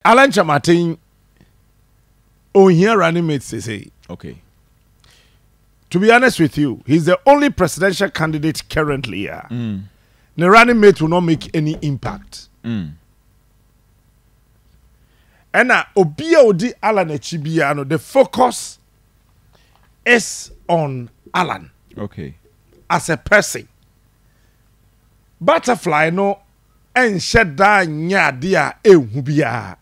Alan Chamatin, oh, here running mates say. Okay. To be honest with you, he's the only presidential candidate currently here. The running mate will not make any impact. And now, Obia Odi Alan Echibiano, the focus is on Alan. Okay. As a person. Butterfly no and shed down nya dia ehubia.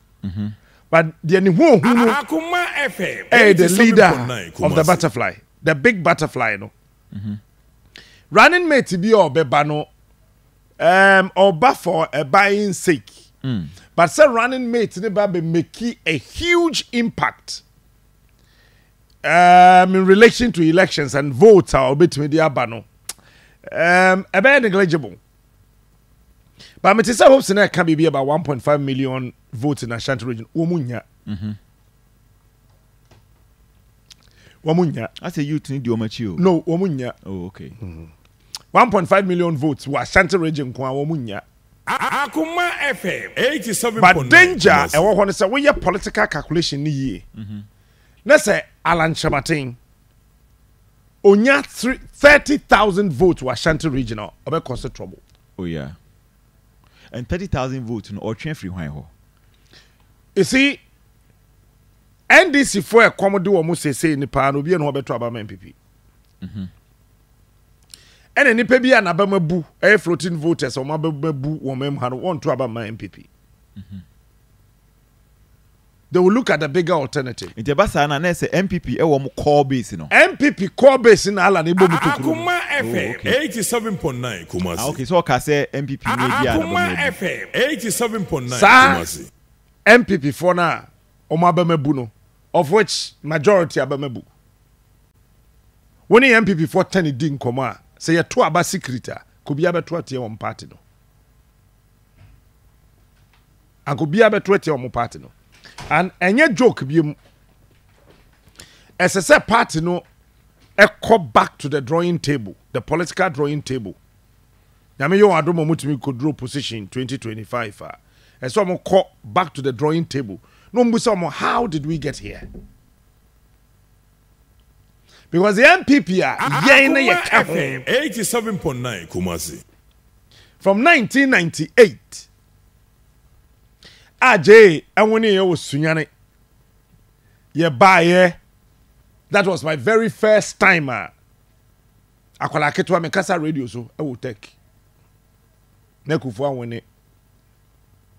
But the Akoma FM. The leader of the butterfly. The big butterfly no. Running mate be or bebano or for a buying sake. But say running mate never be make a huge impact in relation to elections and votes or bit media bano. A bit negligible. But me say hopes na can be about 1.5 million votes in Ashanti region. Omunya. Omunya. I say you need your mature. No, Omunya. Oh, okay. 1.5 million votes was Ashanti region kwa Omunya. Akoma FM 87.9. But danger e wo hono say we your political calculation ni ye. Na say Alan Chamatin onya 30,000 votes was Ashanti regional obe cause trouble. Oh yeah. And 30,000 votes in or train free ho. You see, NDC for a commodity almost say in the pan will be an obeto about MPP. And any pebi an abamabu, a floating voters or mababu woman had want to about my MPP. They will look at the bigger alternative. In the Basana, and say MPP, a woman core base, no. MPP core base in Alan Akoma FM 87.9 Kumasi. Okay, so I can say MPP Akoma FM 87.9 Kumasi. MPP for now, Omabamebuno, of which majority Abamebu. When the MPP for 10 ding koma, say a 2 aba secretary, could be about 20 on party no. And could be about 20 on party no. And any joke be as I said, party no echo back to the drawing table, the political drawing table. Yami yo adomo mutimi could draw position 2025. And so I'm call back to the drawing table. No mbusa how did we get here? Because the MPP are FM 87.9 Kumasi. From 1998. AJ and when you was sunyane. Ye buy that was my very first time. Akwala ketwa me kasa radio so I will take. Nekufu when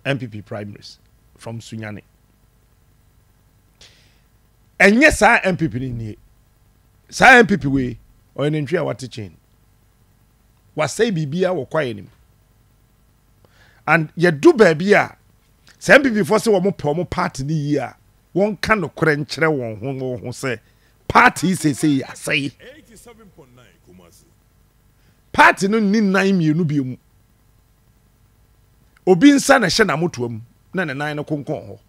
MPP primaries from Sunyane. And yes, I MPP ni. Sa MPP we or an entry what chain. Was say bibia wo kwaye nim. And ye do baby a say MPP for say wo mo party ni year. One kind of kore nkyere won ho say party say ya say 87.9 Kumasi. Party no ni 9 mienu bi mu. Obi nsa na hye na motoam na ne nan no konkon ho.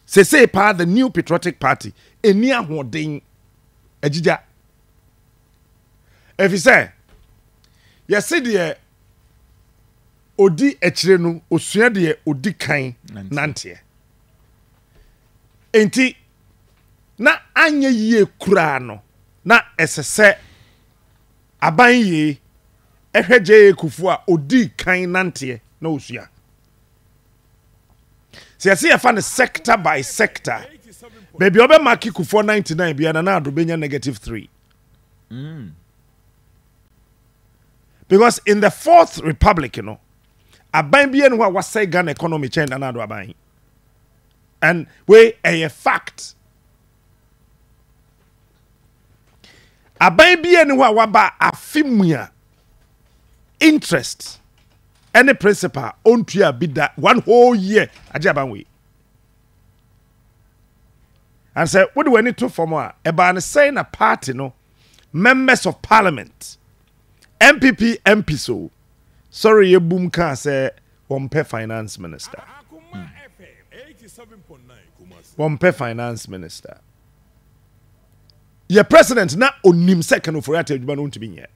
Say part the new patriotic party eni ahoden agija. If you say yes de odi ekire no osua de odi kan nante. Enti na anya yie kura no na esese aban ye ehweje kufu a odi kan nante na osua. See, I see a fan sector by sector. Baby, obe maki kufu 99 bi na do benya -3. Because in the Fourth Republic, you know, aban bi enu wa say Ghana economy change na do aban. And we a fact. Aban bi enu wa ba afimua interest. Any principal on to be that 1 whole year ajaban we. And say, what do we need to for more? About saying a party, no members of parliament, MPP, MP so. Sorry, you boom can say one per finance minister. One per finance minister. Your president na onim second for that you to be here.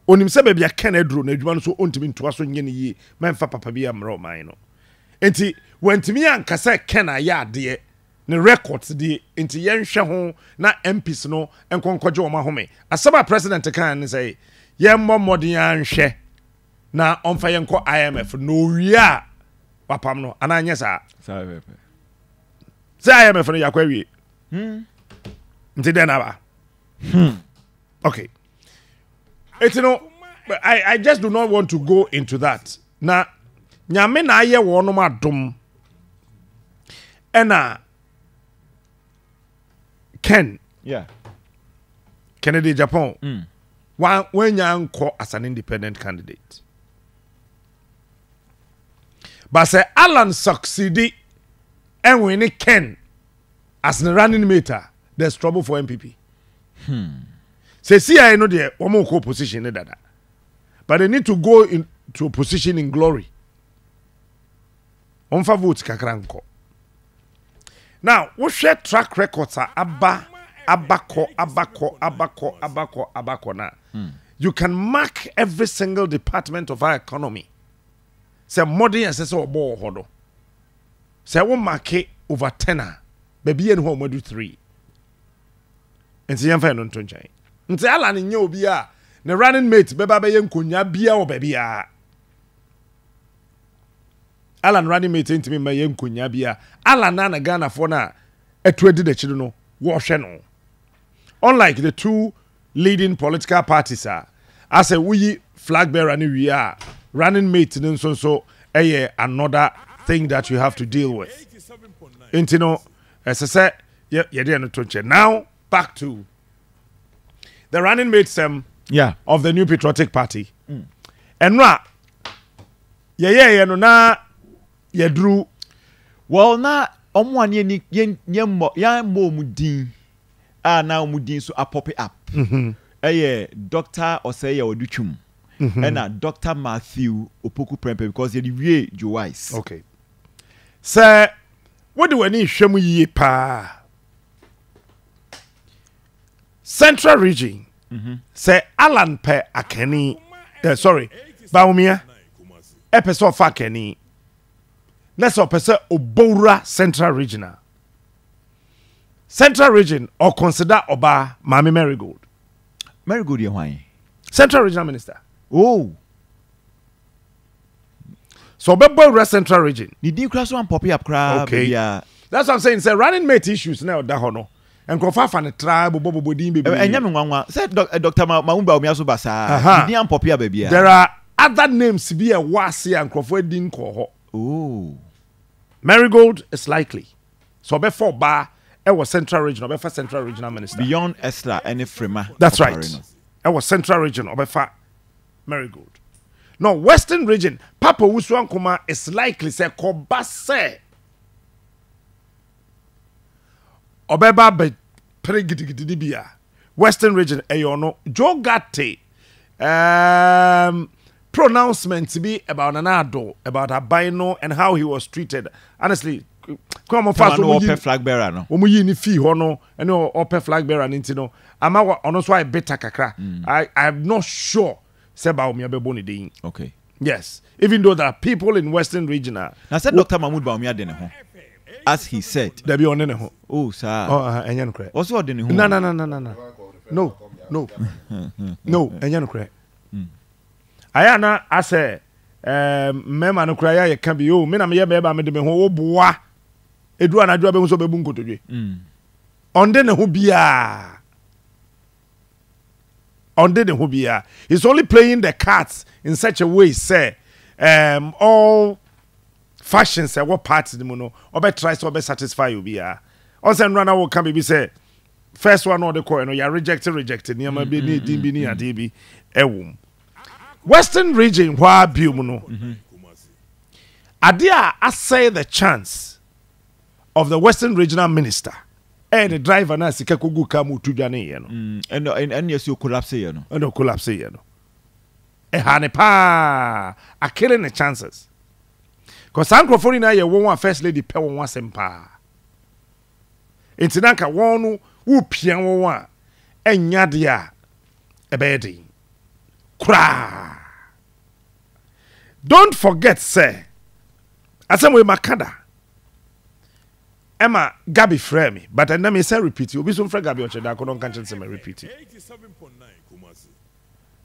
onim se bia ken aduro na adwuma no so ontimi ntoa so nye ne yi memfa papa bia mro man no enti wantimi anka se ken aya ade ne records de enti yenhwe ho na MPs no enkonkɔgye wo ma home asaba president kan ne say yemmo modern anhwe na onfa yenko IMF no wia papam no ananye sa Say IMF no yakwa wie nti den aba okay it's no I just do not want to go into that na nyame na aye wo no madom ena Ken Kennedy Japan when yanko as an independent candidate but say Alan succeeded and when Ken as the running mate there's trouble for MPP say see I know the one more position dada but they need to go into a position in glory on fa vote kakranko now we share track records are abako na you can mark every single department of our economy say modern assess obo hodo say we mark over 10 baby en ho modu 3 enti yemfa no ntonchan nti ala ne nya obi a ne running mate beba be yenkonya bia o baby a Alan running mate ntimi ma yenkonya bia Alan na Ghana for na etuedi de chiri no wo hwe no unlike the two leading political parties as a we flag bearer ni we are running mate no so another thing that you have to deal with intino as I said yeah no to now back to the running mates of the New Patriotic Party and ra no na yedru well na omo ane ni yemmo ya mo mudin na omudin so apop up Dr. Oseye Odutwum and Dr. Matthew Opoku Prempe because you wie Joyce okay sir what do we need hwemu yi pa Central Region say Alan pe akeni sorry Baumia episode fa akeni let's person Obora Central Regional Central Region or consider Oba Mami Marigold ye hwan Central Regional Minister oh so Obora Central Region ni din kra so am pop up kra okay yeah that's what I'm saying say running mate issues now da hono and kofa na tribe bobo din baby enya me nwanwa say Dr. Maumba Omiaso basa ni din am pop up baby there are other names be a wase and krofo din ko ho oh Marigold is likely. So before Ba, it was Central Region, or Central Regional Minister. Beyond Esther, any Frema. That's right. It was Central Region, or Marigold. No, Western Region, Papa Wusu Akoma is likely say Kobase. Obeba be Perigidibia. Western Region, Ayono, Joe Gatti. Pronouncement to be about Nanado, about Abino and how he was treated. Honestly, come on fast. Flag bearer no. Omuyi ni fee hono and no upper flag bearer nintino. Ama ono so I better kakra. I'm not sure say about me abeboni dey. Okay. Yes, even though there are people in Western Region. Now said Dr. Mahmoud Baumia de ho. As he said. There be on ho. Oh sir. Oh enyan kre. Also de ho. No. No, enyan kre. Ayana ase mema no kra ya ka bi o me na me ye beba me de me ho wo boa edu anadua be so bebu nkotodwe onde ne ho bia he's only playing the cards in such a way say all fashions say what parts mu no obe try so obe satisfy you bia on say run will come be say first one or the coin no you rejected niam be ni din bi ni ade bi ewum Western Region where biumuno adia I say the chance of the Western Regional Minister and the driver na sika kogu kamu tudwane ye no and yes you collapse ye no and collapse ye no hane pa a killing the chances cause ankrofoni na ye won first lady pe won asem pa entinanka won no wo pian won a enya de a ebedi Kra. Don't forget, sir. Asem we makada. Emma Gabi frame me, but I never say repeat you. Be some frame Gabi on I couldn't catch say me repeat it. 87.9 Kumasi.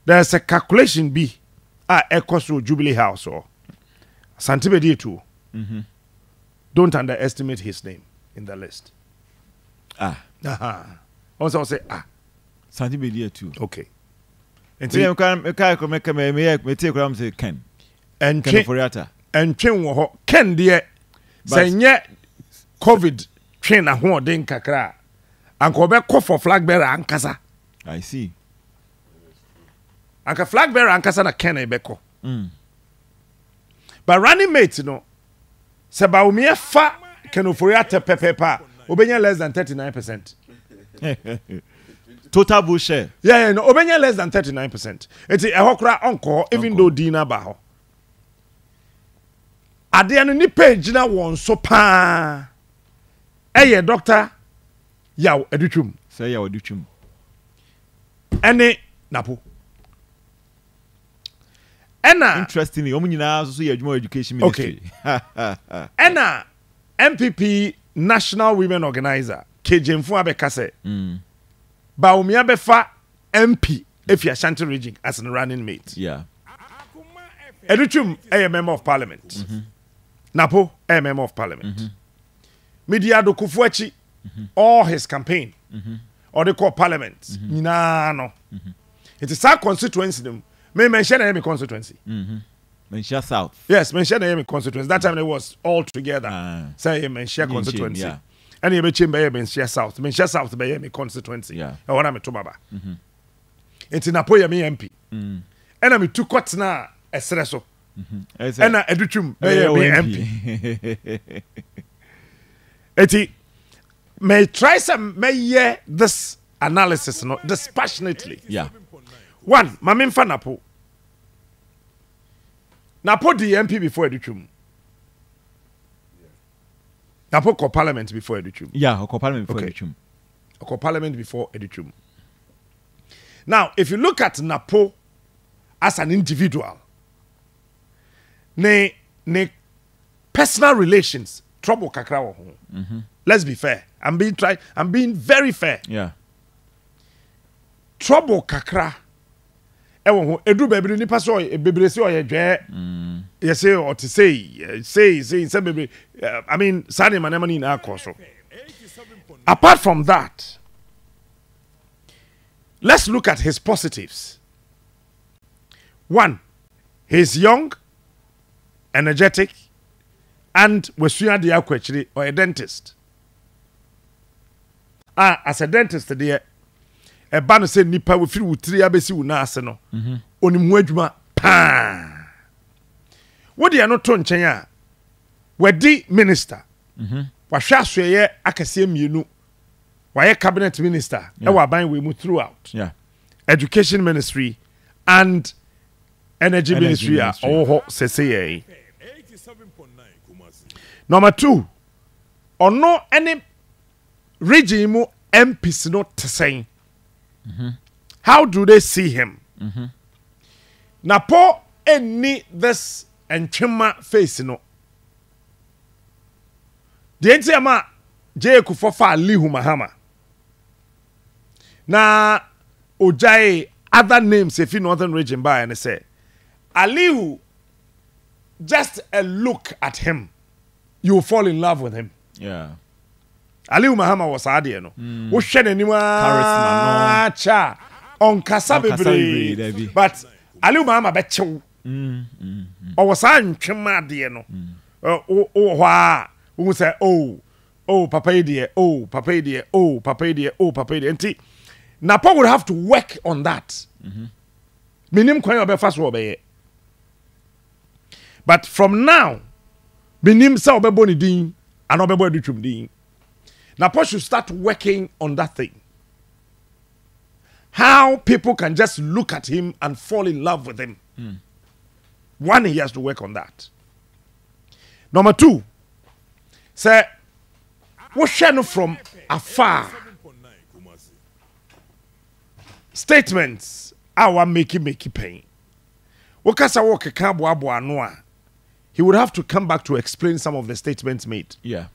There's a calculation B. Equals to Jubilee House or Santibedi too. Don't underestimate his name in the list. Also say Santibedi too. Okay. And You can take what say Ken. and Ken Foriata. and train wo Ken dear say nye COVID train a ho den kakra. Anko be call for flag bearer ankasa. I see. Anka flag bearer ankasa na Ken e be ko. But running mate no se ba umie fa Ken Foriata pepepa obenya less than 39%. Total bullshit. Yeah, no, obenya less than 39%. It's a hokra onko, even though Dina Baho. Ade no ni page na won so pa. Eye doctor yaw adutwum. Say yaw adutwum. Ene napo. Ena Interestingly, omu nyina so ye adwuma education ministry. Okay. Ena MPP National Women Organizer Kejemfu abekase. Ba umia befa MP if you Ashanti region as a running mate. Yeah. Educhum a member of parliament. Napo a member of parliament. Media do Kufuachi all his campaign or they call parliament. No. It is our constituency. May mention any constituency. Menshia South. Yes, mention any constituency. That time it was all together. Say mention constituency. Yeah. And you mention Menshia South. Menshia South by me constituency. Yeah. I want to to baba. It's in Apoya me MP. And I'm two cuts na esreso. And I educhum me MP. Eti may try some may this analysis no dispassionately. Yeah. One, Mamin fa Napo. Napo the MP before educhum. Napo call parliament before educhum. Yeah, or parliament before educhum. Call parliament before educhum. Now, if you look at Napo as an individual, ne personal relations trouble kakra wo ho. Let's be fair. I'm being very fair. Yeah. Trouble kakra ewo ho edu bebre nipa so bebre se oye dwe you say or to say bebre I mean sane manema na akoso. Apart from that, let's look at his positives. One, he's young, energetic, and wesuya de akwachiri or a dentist. As a dentist there e ba no se nipa we firi wutiri abesi wu na ase no onimu adwuma pa wo de no to nchen a wadi minister wa hwa asoye akase mienu wa ye cabinet minister e wa ban we mu throughout education ministry and energy ministry a oho seseye. 87.9 Kumasi. Number 2, ono any region mu MPs no teseng. How do they see him? Napo any this enchima face no. The entiama J Kufofa Lihu Mahama. Na Ojai other names if in northern region by and say Alihu, just a look at him, you will fall in love with him. Yeah. Alihu Mahama was adie no. Wo hwe n'anima Charisma cha on kasa bebre. But Alihu Mahama be chew. O was an twema adie no. O hwa wo say oh papa idie, oh papa idie, oh papa idie, oh papa idie. Enti Napa would have to work on that. Minim kwan obefa so obeye. But from now, minim sa obebo ni din and obebo edutwum din. Napa should start working on that thing. How people can just look at him and fall in love with him. One, he has to work on that. Number 2, say, what shall from afar? Statements our make pain. Wakasa woke kabo abo anoa. He would have to come back to explain some of the statements made. Yeah.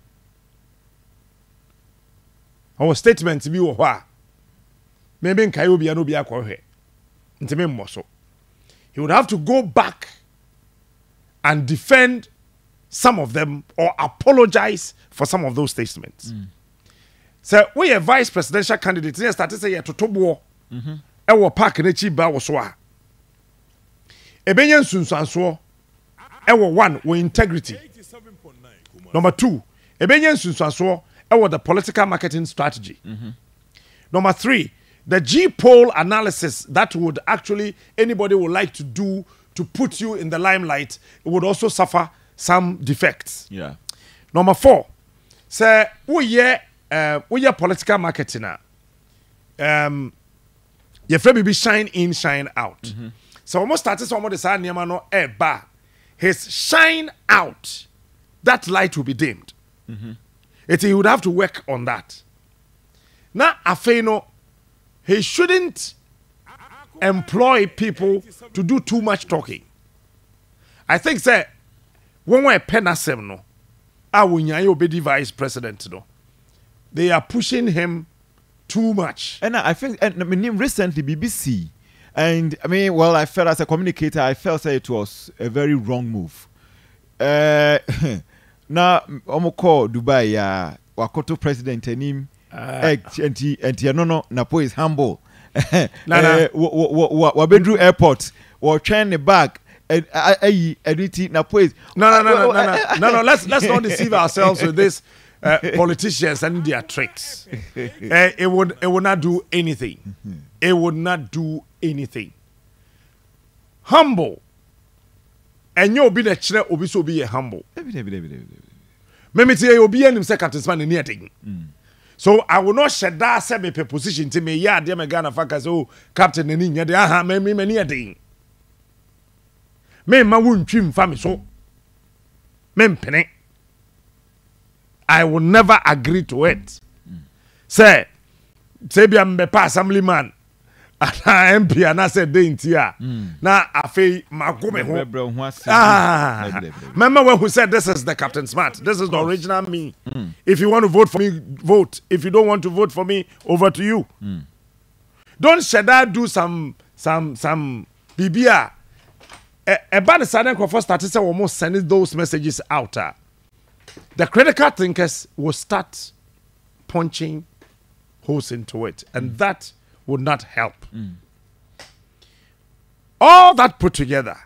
Our statements be wa. Maybe in Kayobi and Obia Kohe. Intime Moso. He would have to go back and defend some of them or apologize for some of those statements. So we a vice presidential candidate. Yes, started say to Tobo. Ewo park nechi ba wo so a. Ebenye nsunsuanso. Ewo one with integrity. 87.9 Kumasi. Number two, ebenye nsunsuanso ewo the political marketing strategy. Number three, the G poll analysis that would actually anybody would like to do to put you in the limelight, it would also suffer some defects. Yeah. Number four, say we political marketing your friend be shine in, shine out. So almost started some of the side no bar. His shine out, that light will be dimmed. He would have to work on that. Now, Afeno, he shouldn't employ people to do too much talking. I think, sir, when we're penasem no, Awunyayo Obedi vice president no, they are pushing him too much. And I think, and I mean, recently BBC, and I mean, well, I felt as a communicator, I felt that it was a very wrong move. Now, Omoko Dubai, Wakoto president and him, no, Napo is humble. Wabedru airport, or trying the bag. No. Let's not deceive ourselves with this politicians and their tricks. It would not do anything. It would not do anything. Humble, and you'll be the chair. Obi so be a humble. Maybe you'll be an second man in anything. So I will not shed that semi position to me. Yeah, dear Megana Fakas, oh, Captain and India, aha, me many a thing. Me ma won't trim family so. Mem penny. I will never agree to it. Say be am be assemblyman. Ana MP ana say dey ntia. Na afei magome ho. Remember when who said this is the Captain Smart. This is the original me. If you want to vote for me, vote. If you don't want to vote for me, over to you. Don't Shada do some BBA. About the Southern Crawford started to almost sending those messages out. The critical thinkers will start punching holes into it, and that would not help. All that put together,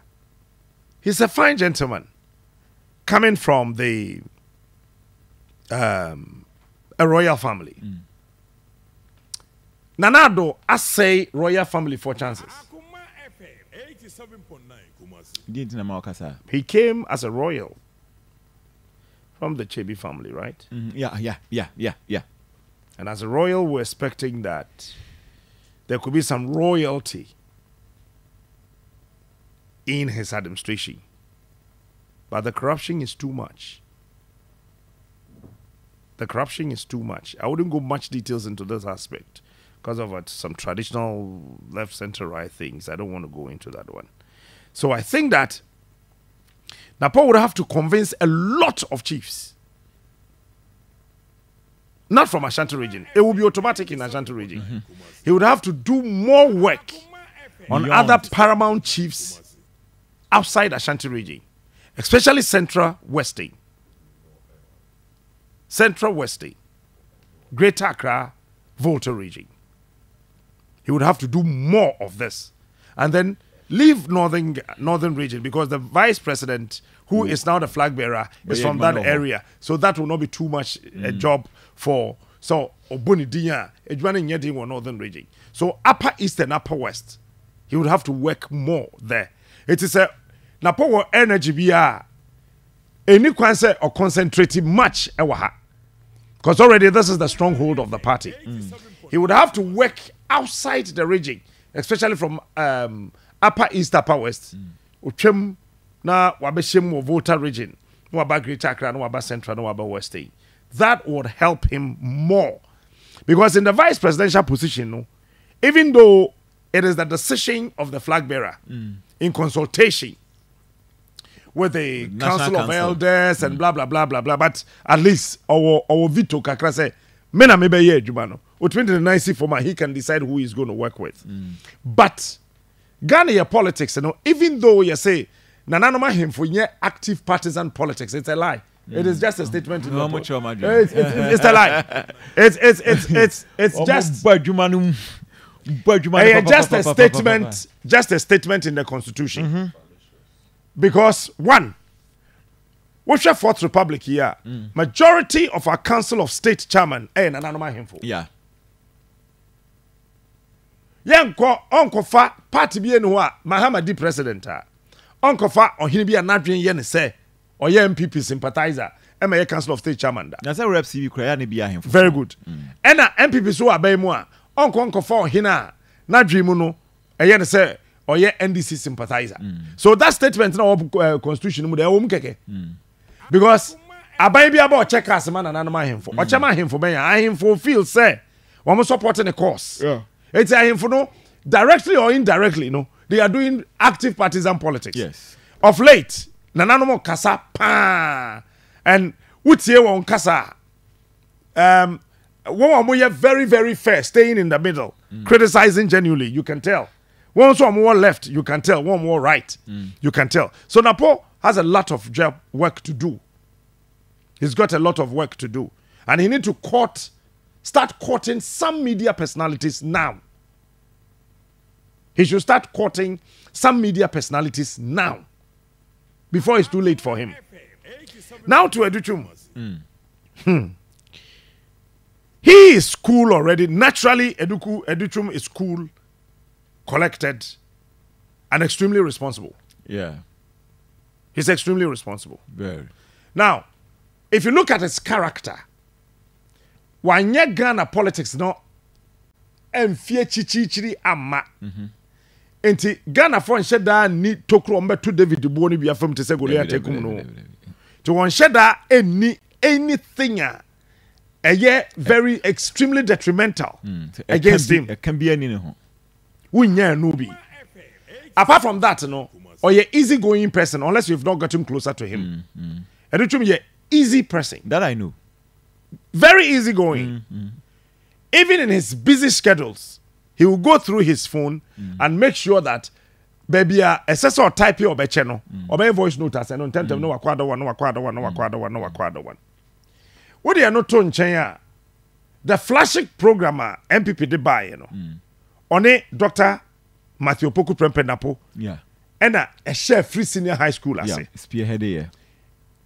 he's a fine gentleman coming from a royal family. Nanado, I say royal family for chances. Akoma FM 87.9 Kumasi. He came as a royal from the Chebi family, right? Yeah. And as a royal, we're expecting that there could be some royalty in his administration. But the corruption is too much. The corruption is too much. I wouldn't go much details into this aspect because of some traditional left, center, right things. I don't want to go into that one. So I think that Napo would have to convince a lot of chiefs. Not from Ashanti region. It will be automatic in Ashanti region. He would have to do more work on other paramount chiefs outside Ashanti region, especially Central Western, Greater Accra, Volta region. He would have to do more of this, and then leave northern region because the vice president, who is now the flag bearer, is from that area. So that will not be too much a job for. So Obuni Dinya, Edwane Nyedin or northern region. So upper east and upper west, he would have to work more there. It is a Napo energy biya. Any concern or concentrating much ewaha. Because already this is the stronghold of the party. He would have to work outside the region, especially from upper east, upper west. Uchem na wabeshim Volta region. No about Greater Accra, no about Central, no about West. That would help him more. Because in the vice presidential position, no, even though it is the decision of the flag bearer in consultation with the council of elders and blah blah blah blah blah. But at least our veto kakra say mena me be ye adwuma no. O 29 former he can decide who he's going to work with. But Ghana your politics, you know, even though you say nananoma him for active partisan politics, it's a lie. It is just a statement. No, it's a lie. It's just just a statement. Just a statement in the constitution. Because one, what's your Fourth Republic here? Majority of our Council of State chairman, nananoma him for. Yeah. Uncle Fa party be no Mahamadi president. Uncle Fa on him be an adrian yen say or MPP sympathizer. Am Council of State chairman. That's a rep CV cry and be him. Very good. And MPP so abay moi. Uncle Fa hina na dream no yen say or NDC sympathizer. So that statement in our constitution mu dey keke. Because abay be about check us man and anama him for. Or chairman him for me him for feel say we supporting the cause. Yeah. It's a him for no directly or indirectly, no. They are doing active partisan politics. Yes. Of late, nananomo kasa pa and utie won kasa. One very very fair, staying in the middle, criticizing genuinely. You can tell. One more left, you can tell. One more right, you can tell. So Napo has a lot of work to do. He's got a lot of work to do, and he need to start courting some media personalities now. He should start courting some media personalities now, before it's too late for him. Now to Educhum. He is cool already. Naturally, Educhum is cool, collected, and extremely responsible. Yeah. He's extremely responsible. Very. Now, if you look at his character, wanye Ghana politics no emfie chichichiri ama. Enti Ghana for nsheda ni tokro mbeto David Bo ni bia fam te se Goliath tekum no. To won sheda any anything very extremely detrimental against him. It can be any no. Wunya no be. Apart from that no, or ye easygoing person unless you've not gotten closer to him. And it ye easy person. That I know. Very easygoing. Even in his busy schedules, he will go through his phone and make sure that baby assessor type or be channel or be voice note as and on no wakwada one. What they are not to Chenya, the flagship programmer MPP de buy, you know. On it, Dr. Matthew Poku Prempenapo. Yeah. And a chef free senior high school, I say. Spearhead here.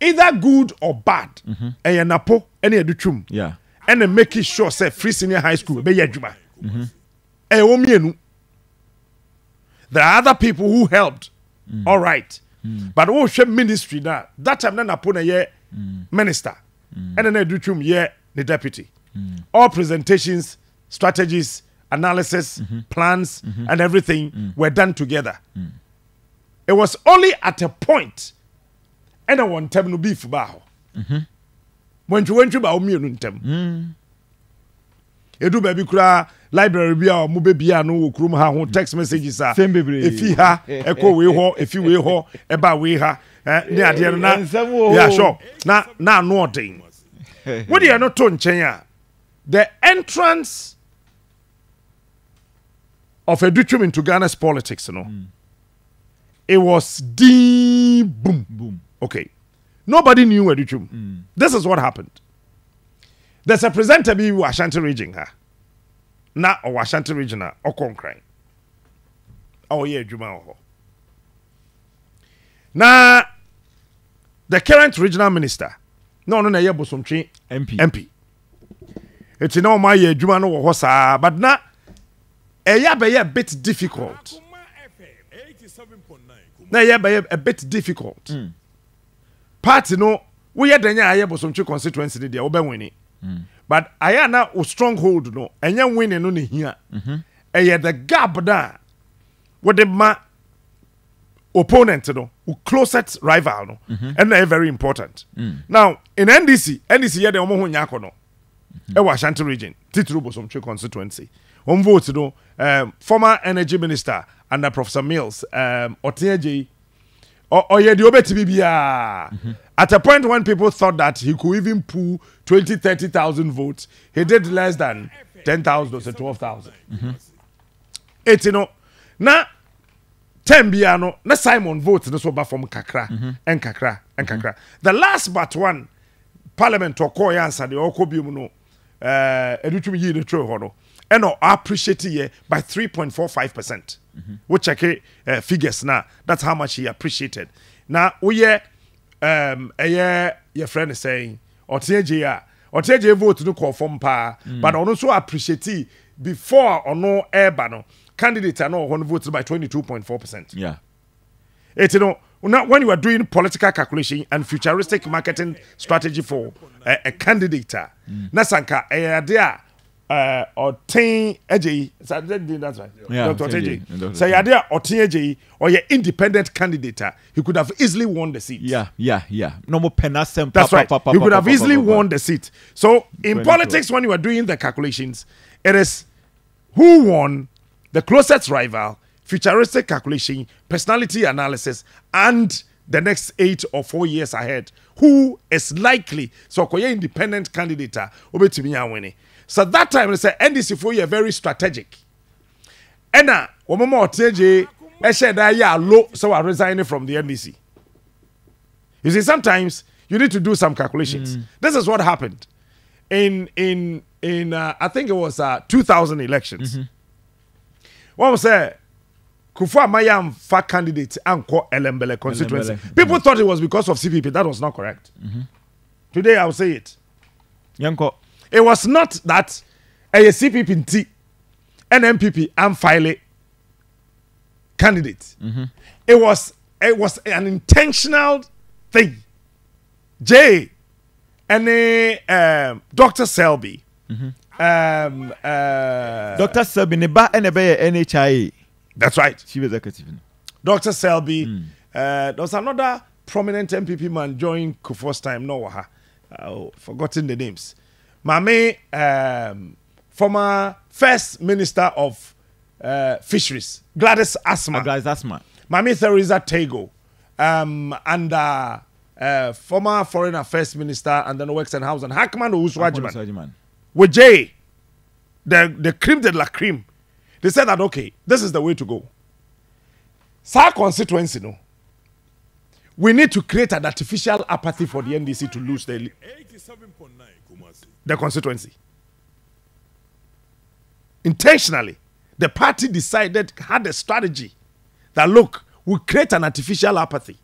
Either good or bad. And a napo, any educhum. Yeah. And then making sure say free senior high school be yejuma. There are other people who helped. All right. But who share ministry that time then upon a year minister. And then educhum year the deputy. All presentations, strategies, analysis, plans, and everything were done together. It was only at a point and I want them to be for baho. When you went to Baum, Edu baby kura library bia o mo be bia no okrum ha ho text messages are if he ha eko we ho if you we ho e ba we ha ne ade no na yeah sure na no odin what do you not to nchen the entrance of Educhum into Ghana's politics, you know, it was boom. Okay. Nobody knew Educhum. This is what happened. There's a presenter be Ashanti region ha. Na or Ashanti region or Konkrine. Oh yeah, Juma. Na the current regional minister. No, yeah, Bosomchi MP. It's no my Juma no hosa, but na a bit difficult. Na a bit difficult. Party no we had denya aye Bosomchi constituency dey obe winning. But I na o stronghold no enya winning no ne hia. The gap da with the opponent no, who closest rival no, and they very important. Now in NDC here the omo ho nyako no. E wa Ashanti region, Titru Bosomchi constituency. on vote no former energy minister under Professor Mills Oteje or ye the obeti bia. At a point when people thought that he could even pull 20,000-30,000 votes, he did less than 10,000 or 12,000. It's now 10 biano na Simon vote no so ba from kakra and kakra and kakra. The last but one parliament to call answer the okobium no edutumi yi the true hono and no appreciate ye by 3.45%. We check figures now. That's how much he appreciated. Now we your friend is saying Oteje vote no conform pa but also appreciate it before or no air candidate are no votes by 22.4%. Yeah. It's now when you are doing political calculation and futuristic marketing strategy for a candidate, Nasanka there or 10 AJ, that's right. Yeah, Dr. AJ. So you're there or 10 AJ or your independent candidate, he could have easily won the seat. Yeah. No more penasem. That's right. He could have easily won the seat. So in politics, when you are doing the calculations, it is who won, the closest rival, futuristic calculation, personality analysis, and the next 8 or 4 years ahead. Who is likely? So, koye independent candidate, obetimi winning. So that time, they say NDC for you very strategic. Ena, omomo oteje, eshe ya low, so I resigning from the NDC. You see, sometimes you need to do some calculations. This is what happened in I think it was 2000 elections. What was that? Kufuor Amayam fa candidate anko Elembele constituency. People thought it was because of CPP. That was not correct. Today I will say it. Yanko. It was not that a CPP T and MPP and file candidate. It was an intentional thing. J and Dr. Selby. Dr. Selby ne ba NBA NHIA. That's right. Chief executive. Dr. Selby. There was another prominent MPP man joined Kufuor's time. No, forgotten the names. Mame, former first minister of fisheries, Gladys Asma. Gladys Asma. Mame Theresa Tego, and former foreign affairs minister and then works and house and Hackman Uswajiman. With Jay, the cream de la cream. They said that, okay, this is the way to go. Sa constituency, no. We need to create an artificial apathy for the NDC to lose the constituency. Intentionally, the party decided, had a strategy that, look, we create an artificial apathy.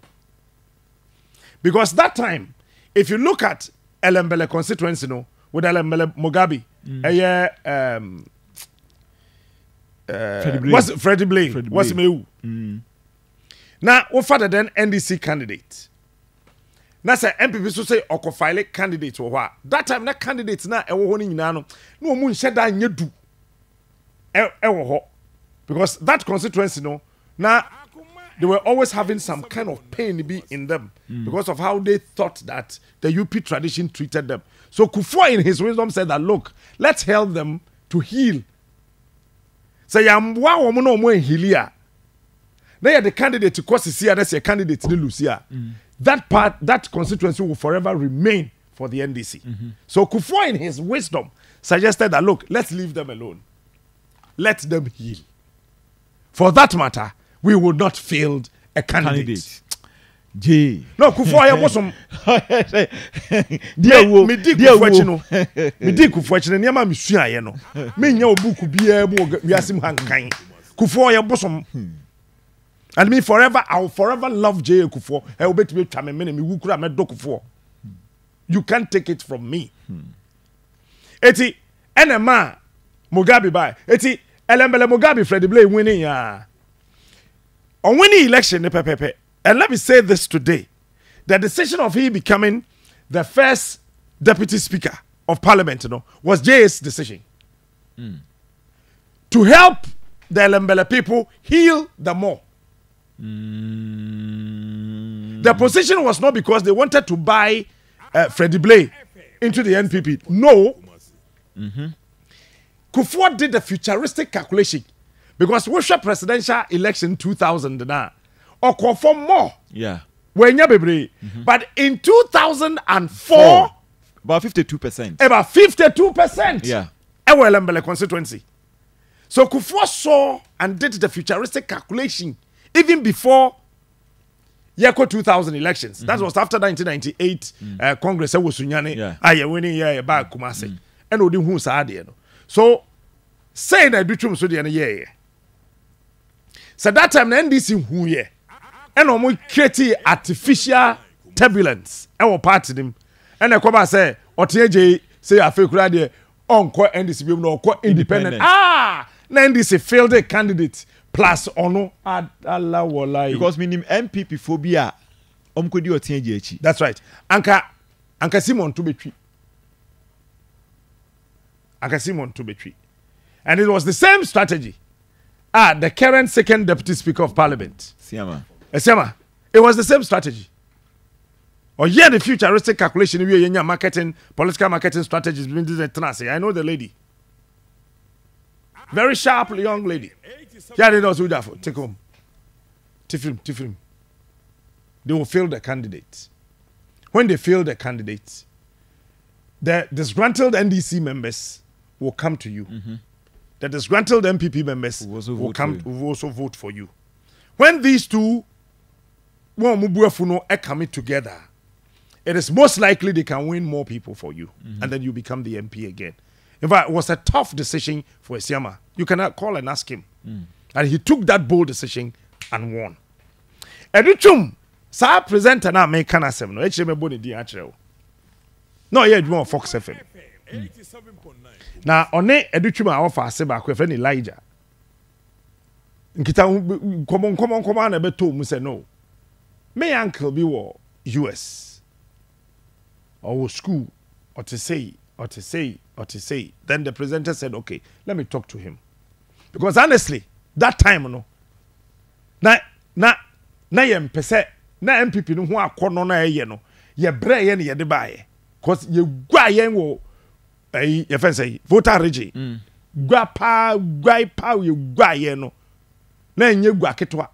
Because that time, if you look at Elembele constituency, no, with Elembele Mugabe, Freddie Blay. What's me? Now, what father then NDC candidate? Now, say MPP so say file candidate or what? That time, that candidate na ewo honi nyina no mu nhye da nye du ewo ho, because that constituency no now they were always having some kind of pain be in them because of how they thought that the UP tradition treated them. So Kufuor in his wisdom said that, look, let's help them to heal. Say yamwa womo no mo healia. Now the candidate to cause here, that's a candidate to Lucia. That constituency will forever remain for the NDC. So Kufuor in his wisdom suggested that, look, let's leave them alone. Let them heal. For that matter, we would not field a candidate. J. No, Kufuor ya bosom. Me di Kufuor chino niyama misua ye no. Me nya obuku biya mu wiasim hankan. Kufuor ya bosom. And me forever, I will forever love J. Kufuor. I will bet me chame me wukura me do Kufuor. You can't take it from me. Eti enema Mugabe by. Eti Elembele Mugabe Freddie Blay winning ya. On winning election, and let me say this today, the decision of he becoming the first deputy speaker of parliament, was Jay's decision. To help the Elembele people heal the more. The position was not because they wanted to buy Freddie Blay into the NPP. No. Kufuor did the futuristic calculation because we share presidential election 2000 now or call for more. Yeah. When you be but in 2004 about 52%. About 52%. Yeah. Ewelembele constituency. So Kufuor saw and did the futuristic calculation even before Yeko 2000 elections. That was after 1998 Congress was Sunyane. Yeah. Aye winning yeah ba Kumase. And odi hu sa ade no. So say na dutwum so de no yeah. So that time the NDC hu yeah. And omo create artificial turbulence. And party them. And Akoma say Oteje say afekura de onko NDC bi no onko independent. Ah, na NDC failed a candidate plus ono Allah wallahi. Because minim MPP phobia omkodi Oteje echi. That's right. Anka Simon to betwi. Anka Simon to betwi. And it was the same strategy. The current second deputy speaker of parliament. Siama. Esiama. It was the same strategy. Or yeah, the futuristic calculation we are marketing, political marketing strategies. I know the lady. Very sharp young lady. Yeah, they do that for. Take home. Tifrim. They will fail the candidate. When they fail the candidate, the disgruntled NDC members will come to you. The disgruntled MPP members will also vote for you. When these two are coming together, it is most likely they can win more people for you. And then you become the MP again. In fact, it was a tough decision for Esiama. You cannot call and ask him. And he took that bold decision and won. Educhum, sa presenter na me kana sem no. Eche me boni di achrewo. No, yeah, you Fox FM. Na one Educhum a offer ase ba ko friend Elijah. Nkita komo na beto mu say no. Me uncle be wo US. Or school or to say. Then the presenter said, okay, let me talk to him. Because honestly, that time, no, na pese na MPP no ho akono na ye no, ye bre ye ne ye de bae. Cause ye gwa ye wo ye fen say voter regi. Gwa pa ye gwa ye no. Na nye gwa ketwa.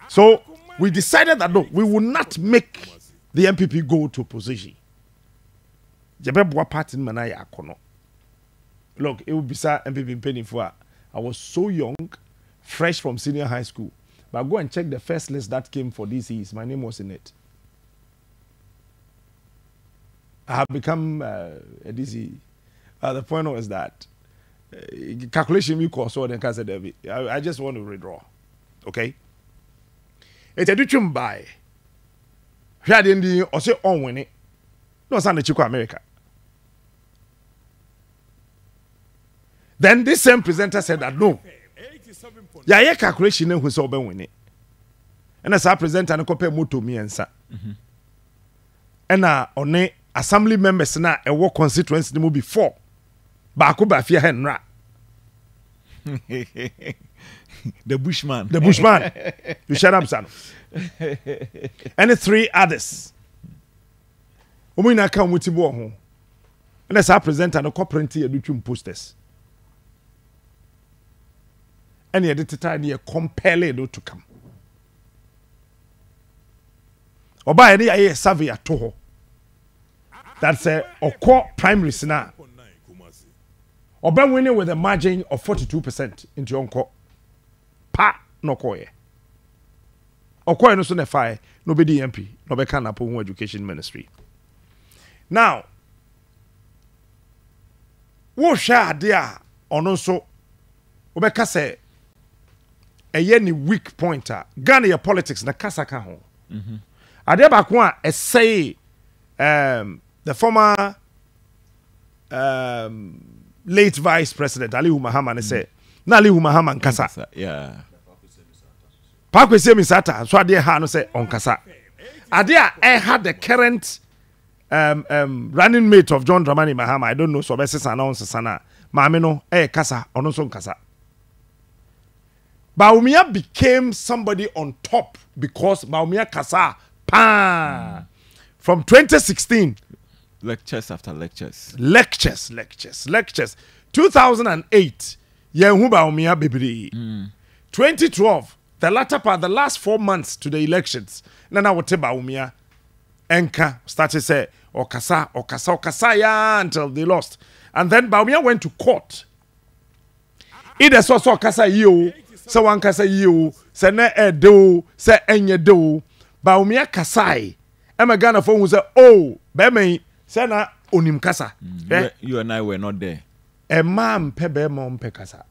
So we decided that no, we will not make the MPP go to opposition. Jebeboa party mana ya akono. Look, it would be sa MPP penny for. I was so young, fresh from senior high school. But go and check the first list that came for DCs. My name was in it. I have become a DC. The point was that calculation we call so then I just want to redraw. Okay? It's a duchum by. Here the or say on winning. No, it's not the Chico America. Then this same presenter said that no. Yeah, calculation who's over winning. And as I present and compare moto me and sa. And on assembly members na a work constituency no before. Baako ba fear hen The Bushman. You shut up, son. And 3 others. Omina come with you home. And as I present and a corporate education posters. And the editor near compelled to come. Or by any a survey at Toho. That's a primary scenario. Or by winning with a margin of 42% into your uncle. Pa no koye. Or koye no so fire, nobody MP, no be can upon education ministry. Now, wo share there on also obeka say any weak pointer Ghana your politics na kasaka ho. Ade ba ko a say the former late vice president Ali Mahama say na Ali Mahama nkasa. Yeah. Pakwese misata so ade ha no say on kasa. Ade a had the current running mate of John Dramani Mahama, I don't know, so best announce sana. Mamino, kasa, onoson kasa. Baumia became somebody on top because Baumia kasa, pa. From 2016, lectures after lectures. Lectures. 2008, Yehu Baumia Bibri. 2012, the latter part, the last 4 months to the elections. Nana wote Baumia. Enka started say, Okasa, yeah, until they lost. And then Baumia went to court. Either so Kasa you, so one Kasa you, say ne do, say enye do. Baumia Kasai. Emma Ghana phone was oh, Beme, say na onim Kasa. You and I were not there. A man pebe mom pekasa.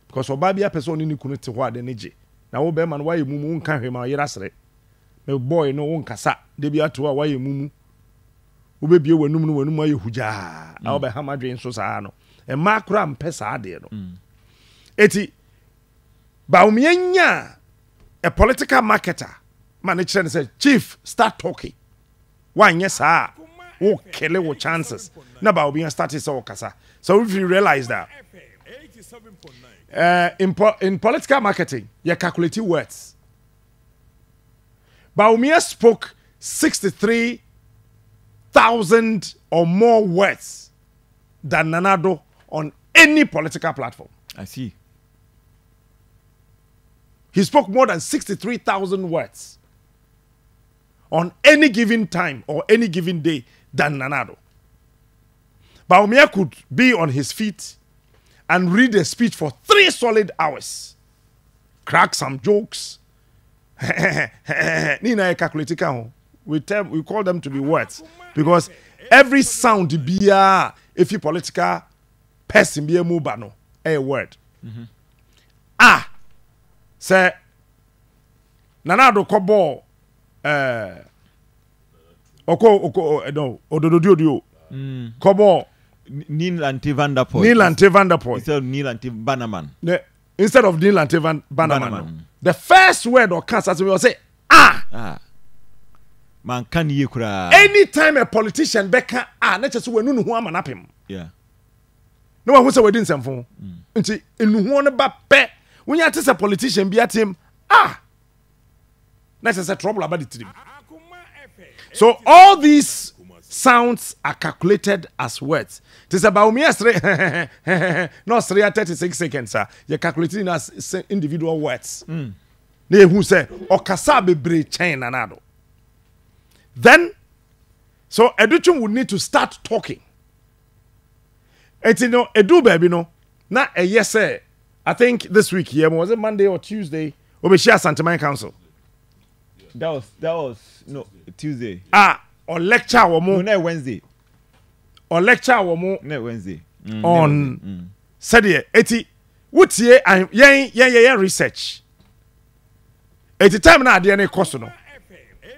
Because Obabia person in kuniti wa de neje. Na wo be man why mumu nka hwema yerasre. Me boy no won kasa. De bia to why mumu. Wo be bie wanum no wanum aye huja. Na wo be hamadwen so saa no. E ma kura mpesa ade no. Eti ba umienya a political marketer. Man e say chief start talking. Wanye saa. Wo kele wo chances. Na ba obi started so kasa. So if you realize that in political marketing, you calculate words. Baumia spoke 63,000 or more words than Nanado on any political platform. I see. He spoke more than 63,000 words on any given time or any given day than Nanado. Baumia could be on his feet and read a speech for 3 solid hours. Crack some jokes. Nina calculator. We call them to be words. Because every sound be if you political person be a mubano, a word. Say Nanado Kobo Odododio Kobo Neil Ante Vanderpoint. Instead of Neil Ante Bannerman. Instead of Neil Ante Bannerman. The first word or cast as we will say, Man can ye cry. Anytime a politician beka not just when no one manapim. Yeah. No one who say we didn't send phone. Until in one bape when you are a politician be at him, that's a trouble about it. So all these sounds are calculated as words. It is about me as not 36 seconds, sir. You're calculating as individual words. They who say Okasa be chain anado. Then, so Educhum would need to start talking. And you know, Edu baby no, na a yes sir. I think this week here was it Monday or Tuesday? We share Santa Mine Council. That was no Tuesday. Or lecture or more. No, Wednesday. Or lecture or more. No, Wednesday. On Saturday. Eti what's ye research. At the time now the course no.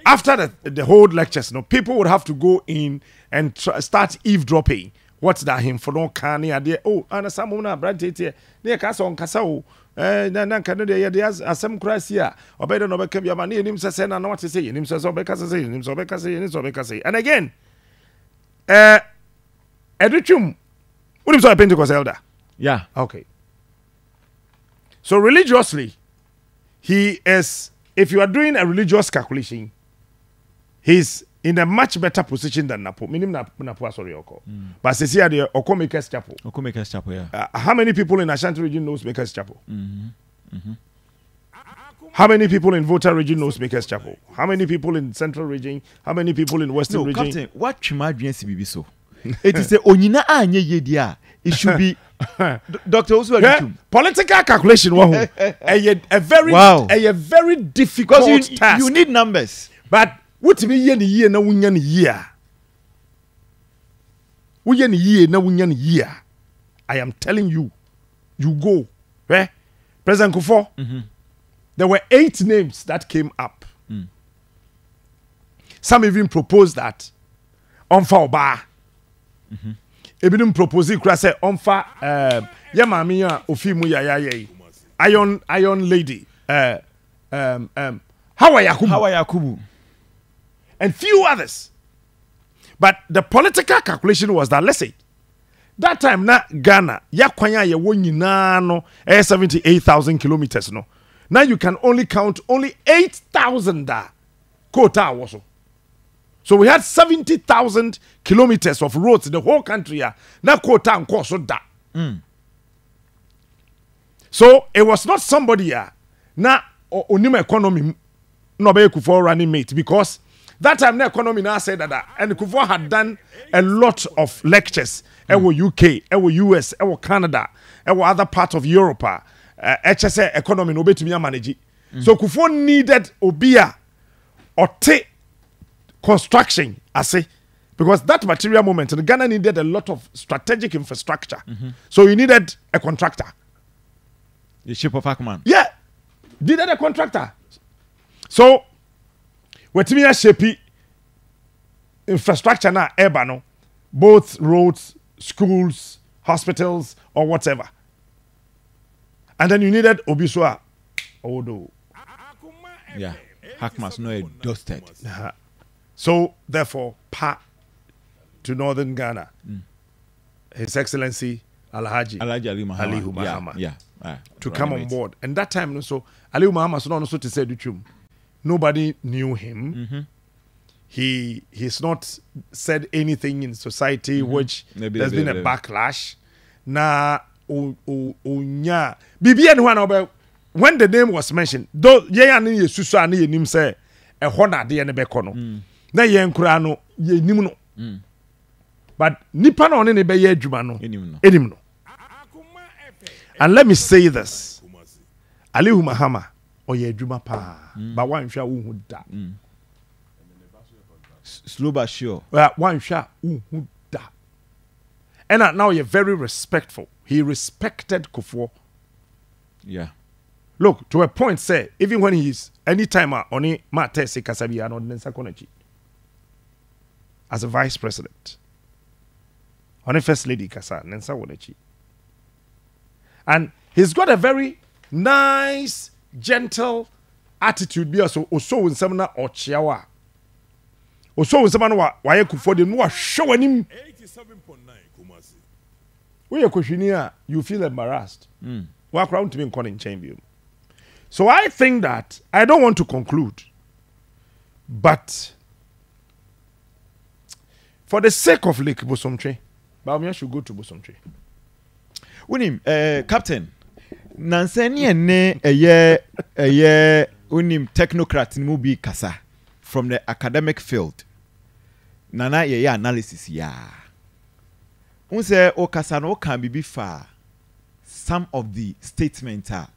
After the whole lectures, no, people would have to go in and start eavesdropping. What's that him for no canny idea? Oh, and a samuna branch here. Near Casa on Casao. Nan Canada, there's a some crash here. Or better no become your money and him says, and what to say, and him says, and again, Educhum, what is a Pentecost elder? Yeah. Okay. So religiously, he is, if you are doing a religious calculation, he's in a much better position than Napo. Minim Napo, sorry, Oko. But see here, the Okomakers Chapel. Okomakers Chapel, yeah. How many people in Ashanti region knows Makers Chapel? How many people in Volta region knows Makers Chapel? How many people in Central region? How many people in Western region? Captain, what Chimadian CBB so? It is a Onina Anye Yedia. It should be Dr. Oswald. Political calculation, a very difficult task. You need numbers. But what me year na wunya ni year. Wunya ni year na wunya ni year. I am telling you, you go. President Kufuor, there were 8 names that came up. Some even proposed that Onfa Oba. Ebidum propose kura say Onfa ya mami ya ofimu ya Iron Lady. Hawa Yakubu. And few others. But the political calculation was that, let's say, that time na Ghana, yakwanya ye wonyina no 78,000 kilometers no. Now you can only count only 8,000 da quota also. So we had 70,000 kilometers of roads in the whole country. Na quota and course da. So it was not somebody na onim economy no be Kufuor running mate, because that time the economy now said that and Kufuor had done a lot of lectures. Ewo UK, ewo US, ewo Canada, ewo other part of Europe. HSA economy no betumi manage. So Kufuor needed obia or take construction, I say, because that material moment in Ghana needed a lot of strategic infrastructure. So you needed a contractor. The ship of Akoma. Yeah, needed a contractor. So wetimi shape infrastructure na urban, both roads, schools, hospitals, or whatever. And then you needed Obiswa. Oh no. Yeah. Hakmas no dusted. So therefore, to northern Ghana, His Excellency Alhaji Alihu Mahama. Yeah. To come on board. And that time, so Alihu Mahama so also to say Duchum. Nobody knew him. He's not said anything in society which there's been a backlash. Na onya bibi and when the name was mentioned, though ye ani yesusu ani yenim say e hona de ne beko no. Na ye nkura no ye nim no. But nipa na one ne be ye adwuma no. Enim no. And let me say this. Alihu Mahama oye adwuma pa. But one hwa wo da. Slow but sure. One hwa wo da. And now you're very respectful. He respected Kufuor. Yeah. Look, to a point, say, even when he's anytime on it, Matese Kasabi and on Nensa as a vice president. On a first lady Kasa, Nensa Wonechi. And he's got a very nice, gentle attitude. Be also in Samana or Chiawa. Also in Samana, why Kufuor didn't want show him. 87.9 Kumasi. When you're questioning, you feel embarrassed. Walk around to me in calling chamber. So I think that I don't want to conclude, but for the sake of Lake Bosomtre, Baumia should go to Bosomtre. Unim, Captain, Nansani ne a year unim technocrat in Mubi Kasa from the academic field. Nana ye analysis ya. Unse o Kasa no can be far. Some of the statements are